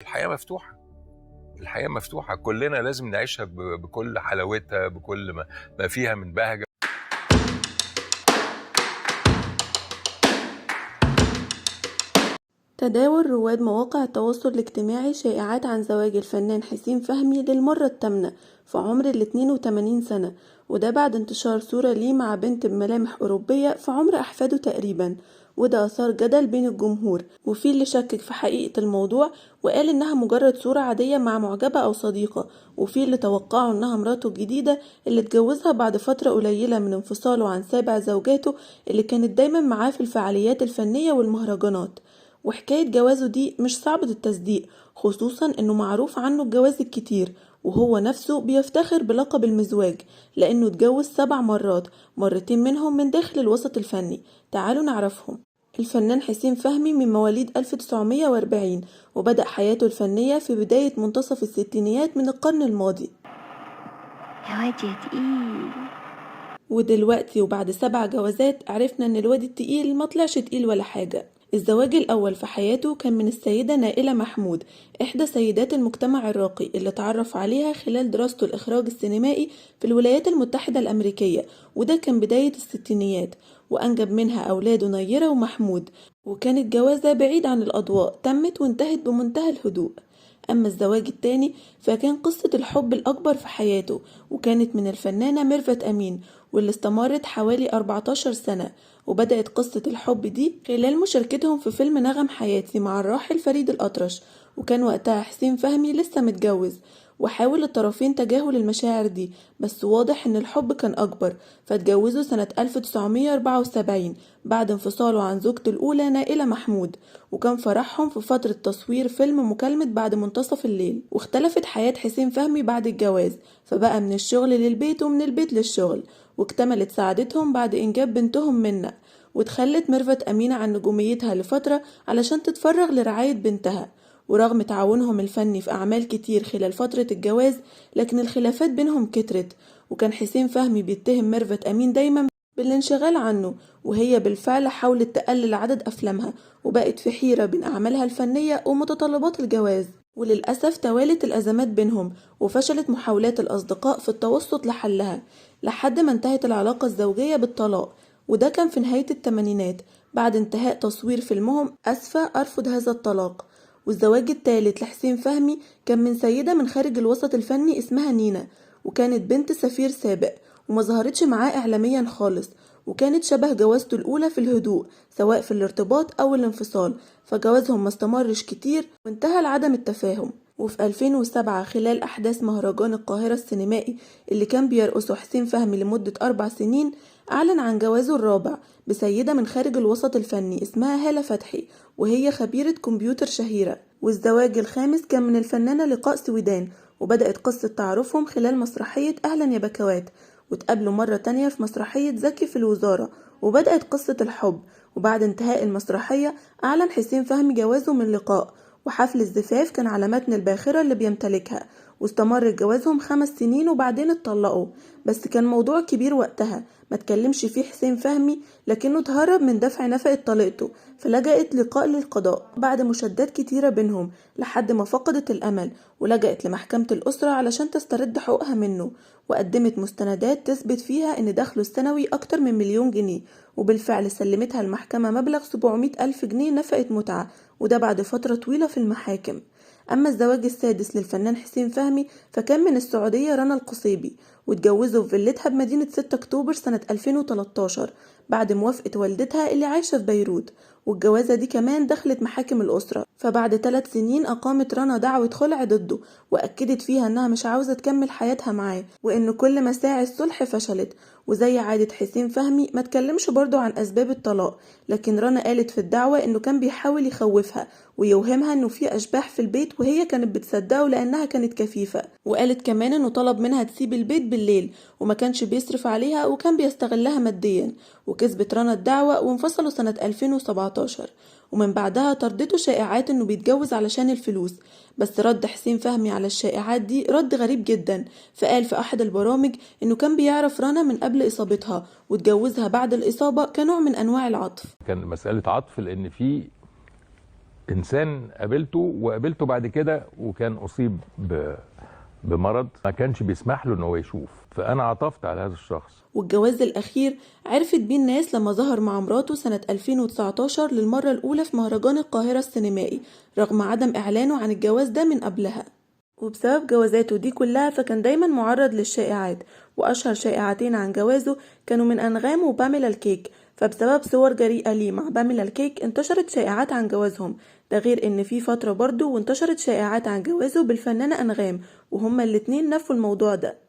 الحياة مفتوحة، الحياة مفتوحة، كلنا لازم نعيشها بكل حلاوتها، بكل ما فيها من بهجة. تداول رواد مواقع التواصل الاجتماعي شائعات عن زواج الفنان حسين فهمي للمرة الثامنة في عمر 82 سنة، وده بعد انتشار صورة ليه مع بنت بملامح أوروبية في عمر أحفاده تقريبا. وده أثار جدل بين الجمهور، وفي اللي شكك في حقيقة الموضوع وقال إنها مجرد صورة عادية مع معجبة أو صديقة، وفي اللي توقعوا إنها مراته الجديدة اللي اتجوزها بعد فترة قليلة من انفصاله عن سابع زوجاته اللي كانت دايما معاه في الفعاليات الفنية والمهرجانات. وحكاية جوازه دي مش صعبة التصديق، خصوصا انه معروف عنه الجواز الكتير، وهو نفسه بيفتخر بلقب المزواج لانه اتجوز 7 مرات، مرتين منهم من داخل الوسط الفني. تعالوا نعرفهم. الفنان حسين فهمي من مواليد 1940، وبدأ حياته الفنية في بداية منتصف الستينيات من القرن الماضي. يا واد يا تقيل. ودلوقتي وبعد 7 جوازات عرفنا ان الواد التقيل مطلعش تقيل ولا حاجة. الزواج الأول في حياته كان من السيدة نائلة محمود، إحدى سيدات المجتمع الراقي اللي اتعرف عليها خلال دراسته الإخراج السينمائي في الولايات المتحدة الأمريكية، وده كان بداية الستينيات. وأنجب منها أولاده نيرة ومحمود، وكانت جوازة بعيد عن الأضواء تمت وانتهت بمنتهى الهدوء. أما الزواج التاني فكان قصة الحب الأكبر في حياته، وكانت من الفنانة ميرفت أمين، واللي استمرت حوالي 14 سنة. وبدأت قصة الحب دي خلال مشاركتهم في فيلم نغم حياتي مع الراحل فريد الأطرش، وكان وقتها حسين فهمي لسه متجوز. وحاول الطرفين تجاهل المشاعر دي، بس واضح ان الحب كان اكبر، فاتجوزوا سنة 1974 بعد انفصاله عن زوجته الاولى نائلة محمود. وكان فرحهم في فترة تصوير فيلم مكالمة بعد منتصف الليل. واختلفت حياة حسين فهمي بعد الجواز، فبقى من الشغل للبيت ومن البيت للشغل. واكتملت سعادتهم بعد إنجاب بنتهم منة، وتخلت ميرفت أمينة عن نجوميتها لفترة علشان تتفرغ لرعاية بنتها. ورغم تعاونهم الفني في أعمال كتير خلال فترة الجواز، لكن الخلافات بينهم كترت، وكان حسين فهمي بيتهم ميرفت أمين دايما بالانشغال عنه، وهي بالفعل حاولت تقلل عدد أفلامها وبقت في حيرة بين أعمالها الفنية ومتطلبات الجواز. وللأسف توالت الأزمات بينهم، وفشلت محاولات الأصدقاء في التوسط لحلها، لحد ما انتهت العلاقة الزوجية بالطلاق. وده كان في نهاية التمانينات بعد انتهاء تصوير فيلمهم أسفة أرفض هذا الطلاق. والزواج الثالث لحسين فهمي كان من سيدة من خارج الوسط الفني اسمها نينا، وكانت بنت سفير سابق، وما ظهرتش معاه إعلاميا خالص، وكانت شبه جوازته الأولى في الهدوء سواء في الارتباط أو الانفصال. فجوازهم ما استمرش كتير وانتهى لعدم التفاهم. وفي 2007 خلال أحداث مهرجان القاهرة السينمائي اللي كان بيرقصه حسين فهمي لمدة 4 سنين، أعلن عن جوازه الرابع بسيدة من خارج الوسط الفني اسمها هالة فتحي، وهي خبيرة كمبيوتر شهيرة. والزواج الخامس كان من الفنانة لقاء سويدان، وبدأت قصة تعارفهم خلال مسرحية أهلا يا بكوات، واتقابلوا مرة تانية في مسرحية زكي في الوزارة، وبدأت قصة الحب. وبعد انتهاء المسرحية أعلن حسين فهمي جوازه من لقاء، وحفل الزفاف كان على متن الباخرة اللي بيمتلكها. واستمر جوازهم 5 سنين وبعدين اتطلقوا، بس كان موضوع كبير وقتها ما تكلمش فيه حسين فهمي، لكنه اتهرب من دفع نفقة طليقته، فلجأت لقاء للقضاء بعد مشادات كتيرة بينهم لحد ما فقدت الأمل، ولجأت لمحكمة الأسرة علشان تسترد حقوقها منه، وقدمت مستندات تثبت فيها إن دخله السنوي أكتر من 1,000,000 جنيه. وبالفعل سلمتها المحكمة مبلغ 700,000 جنيه نفقة متعة، وده بعد فترة طويلة في المحاكم. أما الزواج السادس للفنان حسين فهمي فكان من السعودية رنا القصيبي، واتجوزوا في فيلتها بمدينة 6 أكتوبر سنة 2013 بعد موافقة والدتها اللي عايشة في بيروت. والجوازة دي كمان دخلت محاكم الأسرة، فبعد 3 سنين أقامت رنا دعوة خلع ضده، وأكدت فيها إنها مش عاوزة تكمل حياتها معاه، وإن كل مساعي الصلح فشلت. وزي عادة حسين فهمي ما تكلمش برضه عن أسباب الطلاق، لكن رنا قالت في الدعوة إنه كان بيحاول يخوفها ويوهمها إنه في أشباح في البيت، وهي كانت بتصدقه لأنها كانت كفيفة. وقالت كمان إنه طلب منها تسيب البيت بالليل وما كانش بيصرف عليها وكان بيستغلها ماديا. وكسبت رنا الدعوة وانفصلوا سنة 2017، ومن بعدها طردته شائعات إنه بيتجوز علشان الفلوس. بس رد حسين فهمي على الشائعات دي رد غريب جدا، فقال في أحد البرامج إنه كان بيعرف رنا من قبل إصابتها واتجوزها بعد الإصابة كنوع من أنواع العطف. كان مسألة عطف، لأن في انسان قابلته بعد كده، وكان اصيب بمرض ما كانش بيسمح له ان هو يشوف، فانا عطفت على هذا الشخص. والجواز الأخير عرفت بيه الناس لما ظهر مع مراته سنة 2019 للمرة الأولى في مهرجان القاهرة السينمائي، رغم عدم إعلانه عن الجواز ده من قبلها. وبسبب جوازاته دي كلها فكان دايما معرض للشائعات، وأشهر شائعتين عن جوازه كانوا من أنغام وباميلا الكيك. فبسبب صور جريئة ليه مع باميلا الكيك انتشرت شائعات عن جوازهم، ده غير ان في فترة برضو وانتشرت شائعات عن جوازه بالفنانة أنغام، وهما الاتنين نفوا الموضوع ده.